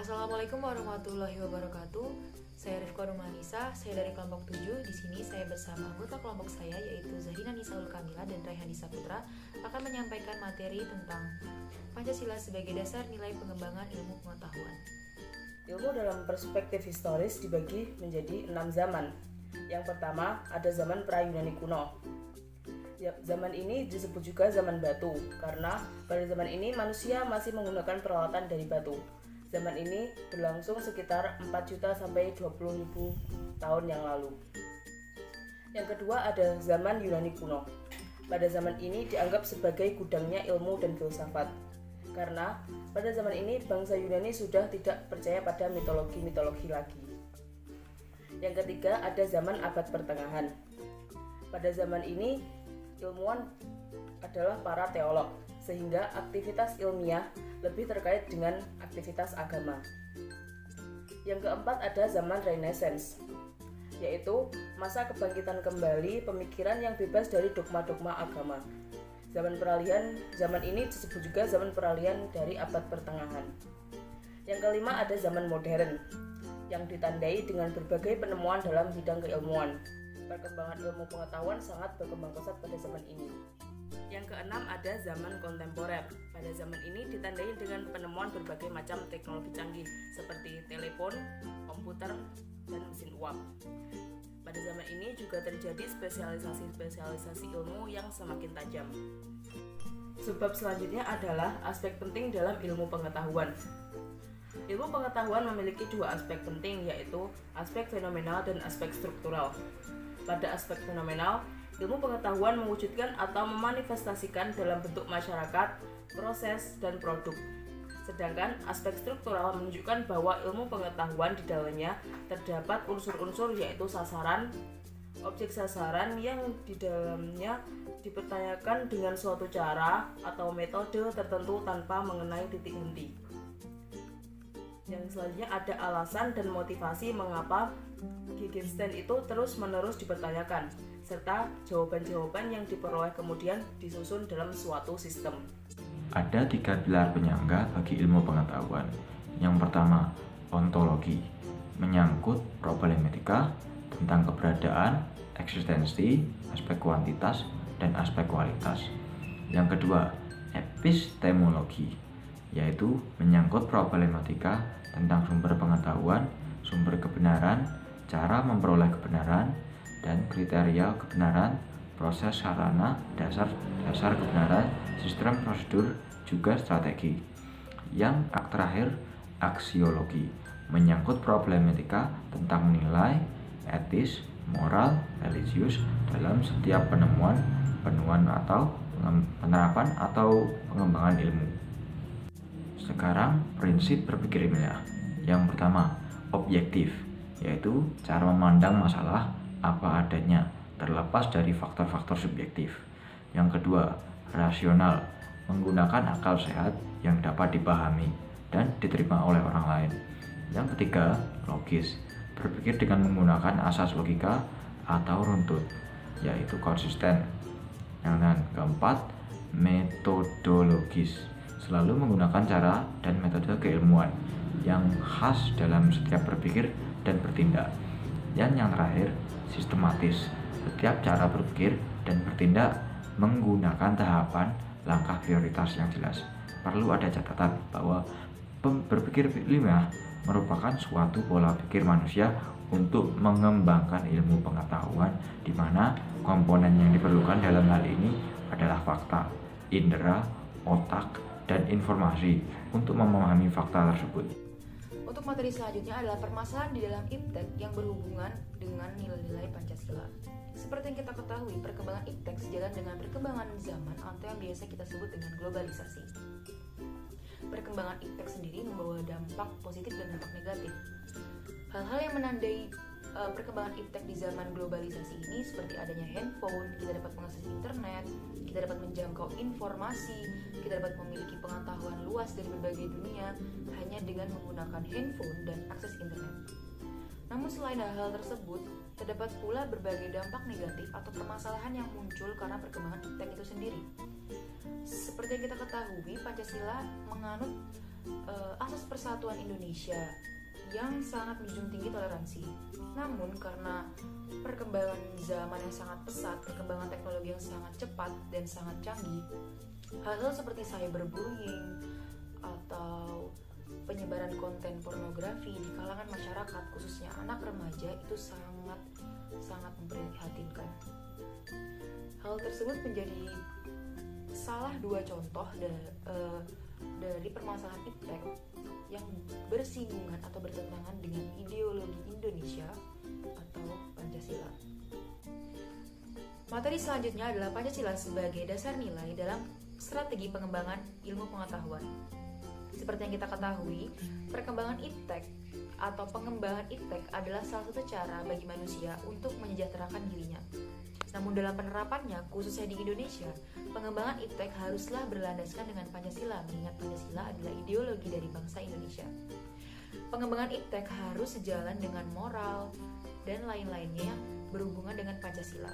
Assalamualaikum warahmatullahi wabarakatuh. Saya Rifka Rumanisa, saya dari kelompok 7. Di sini saya bersama anggota kelompok saya yaitu Zahrina Nisaul Kamila dan Raihan Saputra akan menyampaikan materi tentang Pancasila sebagai dasar nilai pengembangan ilmu pengetahuan. Ilmu dalam perspektif historis dibagi menjadi 6 zaman. Yang pertama ada zaman pra-Yunani kuno. Zaman ini disebut juga zaman batu karena pada zaman ini manusia masih menggunakan peralatan dari batu. Zaman ini berlangsung sekitar 4 juta sampai 20 ribu tahun yang lalu. Yang kedua ada zaman Yunani kuno. Pada zaman ini dianggap sebagai gudangnya ilmu dan filsafat. Karena pada zaman ini bangsa Yunani sudah tidak percaya pada mitologi lagi. Yang ketiga ada zaman abad pertengahan. Pada zaman ini ilmuwan adalah para teolog, sehingga aktivitas ilmiah lebih terkait dengan aktivitas agama. Yang keempat ada zaman Renaissance, yaitu masa kebangkitan kembali pemikiran yang bebas dari dogma-dogma agama. Zaman ini disebut juga zaman peralihan dari abad pertengahan. Yang kelima ada zaman modern, yang ditandai dengan berbagai penemuan dalam bidang keilmuan. Perkembangan ilmu pengetahuan sangat berkembang pesat pada zaman ini. Yang keenam ada zaman kontemporer. Pada zaman ini ditandai dengan penemuan berbagai macam teknologi canggih seperti telepon, komputer, dan mesin uap. Pada zaman ini juga terjadi spesialisasi ilmu yang semakin tajam. Sebab selanjutnya adalah aspek penting dalam ilmu pengetahuan. Ilmu pengetahuan memiliki dua aspek penting, yaitu aspek fenomenal dan aspek struktural. Pada aspek fenomenal, ilmu pengetahuan mewujudkan atau memanifestasikan dalam bentuk masyarakat, proses, dan produk. Sedangkan aspek struktural menunjukkan bahwa ilmu pengetahuan di dalamnya terdapat unsur-unsur yaitu sasaran, objek sasaran yang di dalamnya dipertanyakan dengan suatu cara atau metode tertentu tanpa mengenai titik henti. Yang selanjutnya ada alasan dan motivasi mengapa Gegenstand itu terus-menerus dipertanyakan, serta jawaban-jawaban yang diperoleh kemudian disusun dalam suatu sistem. Ada 3 pilar penyangga bagi ilmu pengetahuan. Yang pertama, ontologi, menyangkut problematika tentang keberadaan, eksistensi, aspek kuantitas, dan aspek kualitas. Yang kedua, epistemologi, yaitu menyangkut problematika tentang sumber pengetahuan, sumber kebenaran, cara memperoleh kebenaran, dan kriteria kebenaran, proses sarana, dasar kebenaran, sistem prosedur, juga strategi. Yang terakhir, aksiologi, menyangkut problematika tentang nilai, etis, moral, religius dalam setiap penemuan atau penerapan atau pengembangan ilmu. Sekarang, prinsip berpikir ilmiah. Yang pertama, objektif, yaitu cara memandang masalah apa adanya, terlepas dari faktor-faktor subjektif. Yang kedua, rasional, menggunakan akal sehat yang dapat dipahami dan diterima oleh orang lain. Yang ketiga, logis, berpikir dengan menggunakan asas logika atau runtut, yaitu konsisten. Yang keempat, metodologis, selalu menggunakan cara dan metode keilmuan yang khas dalam setiap berpikir dan bertindak. Dan yang terakhir, sistematis, setiap cara berpikir dan bertindak menggunakan tahapan langkah prioritas yang jelas. Perlu ada catatan bahwa berpikir ilmiah merupakan suatu pola pikir manusia untuk mengembangkan ilmu pengetahuan, di mana komponen yang diperlukan dalam hal ini adalah fakta, indera, otak, dan informasi untuk memahami fakta tersebut. Untuk materi selanjutnya adalah permasalahan di dalam iptek yang berhubungan dengan nilai-nilai Pancasila. Seperti yang kita ketahui, perkembangan iptek sejalan dengan perkembangan zaman atau yang biasa kita sebut dengan globalisasi. Perkembangan iptek sendiri membawa dampak positif dan dampak negatif. Hal-hal yang menandai perkembangan iptek di zaman globalisasi ini seperti adanya handphone, kita dapat mengakses internet, kita dapat menjangkau informasi, kita dapat memiliki pengetahuan luas dari berbagai dunia hanya dengan menggunakan handphone dan akses internet. Namun selain hal-hal tersebut, terdapat pula berbagai dampak negatif atau permasalahan yang muncul karena perkembangan iptek itu sendiri. Seperti yang kita ketahui, Pancasila menganut asas Persatuan Indonesia yang sangat menjunjung tinggi toleransi. Namun karena perkembangan zaman yang sangat pesat, perkembangan teknologi yang sangat cepat dan sangat canggih, hal-hal seperti cyberbullying atau penyebaran konten pornografi di kalangan masyarakat, khususnya anak remaja, itu sangat memprihatinkan. Hal tersebut menjadi salah dua contoh dari permasalahan iptek yang bersinggungan atau bertentangan dengan ideologi Indonesia atau Pancasila. Materi selanjutnya adalah Pancasila sebagai dasar nilai dalam strategi pengembangan ilmu pengetahuan. Seperti yang kita ketahui, perkembangan iptek atau pengembangan iptek adalah salah satu cara bagi manusia untuk menyejahterakan dirinya. Namun dalam penerapannya, khususnya di Indonesia, pengembangan iptek haruslah berlandaskan dengan Pancasila, mengingat Pancasila adalah ideologi dari bangsa Indonesia. Pengembangan iptek harus sejalan dengan moral dan lain-lainnya yang berhubungan dengan Pancasila.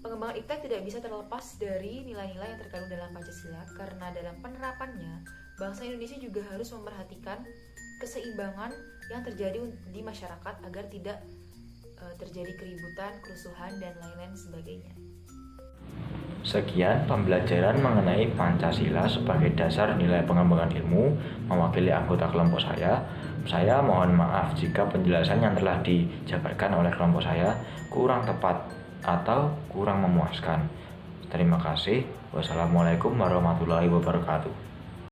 Pengembangan iptek tidak bisa terlepas dari nilai-nilai yang terkandung dalam Pancasila, karena dalam penerapannya, bangsa Indonesia juga harus memperhatikan keseimbangan yang terjadi di masyarakat agar tidak terjadi keributan, kerusuhan, dan lain-lain sebagainya. Sekian pembelajaran mengenai Pancasila sebagai dasar nilai pengembangan ilmu mewakili anggota kelompok saya. Saya mohon maaf jika penjelasan yang telah dijabarkan oleh kelompok saya kurang tepat atau kurang memuaskan. Terima kasih. Wassalamualaikum warahmatullahi wabarakatuh.